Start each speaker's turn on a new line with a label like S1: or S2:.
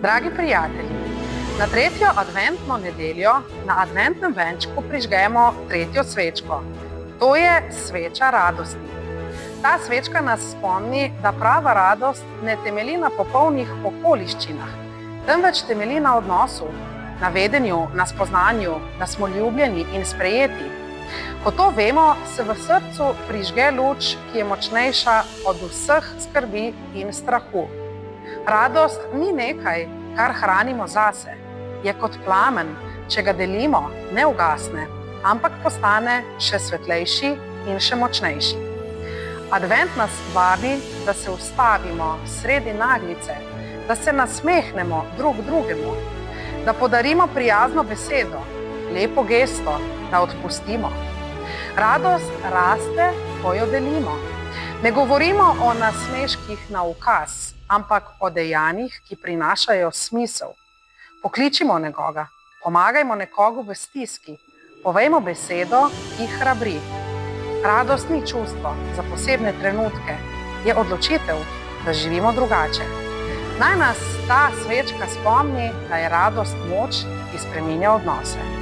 S1: Dragi prijatelji, na tretjo adventno nedeljo na adventnem venčku prižgemo tretjo svečko. To je sveča radosti. Ta svečka nas spomni, da prava radost ne temelji na popolnih okoliščinah, temveč temelji na odnosu, na vedenju, na spoznanju, da smo ljubljeni in sprejeti. Ko to vemo, se v srcu prižge luč, ki je močnejša od vseh skrbi in strahu. Radost ni nekaj, kar hranimo zase. Je kot plamen, če ga delimo, ne ugasne, ampak postane še svetlejši in še močnejši. Advent nas vabi, da se ustavimo sredi naglice, da se nasmehnemo drug drugemu, da podarimo prijazno besedo, lepo gesto, da odpustimo. Radost raste, ko jo delimo. Ne govorimo o nasmeških na ukaz, ampak o dejanjih, ki prinašajo smisel. Pokličimo nekoga, pomagajmo nekogu v stiski, povejmo besedo, ki hrabri. Radost ni čustvo za posebne trenutke, je odločitev, da živimo drugače. Naj nas ta svečka spomni, da je radost moč, ki spreminja odnose.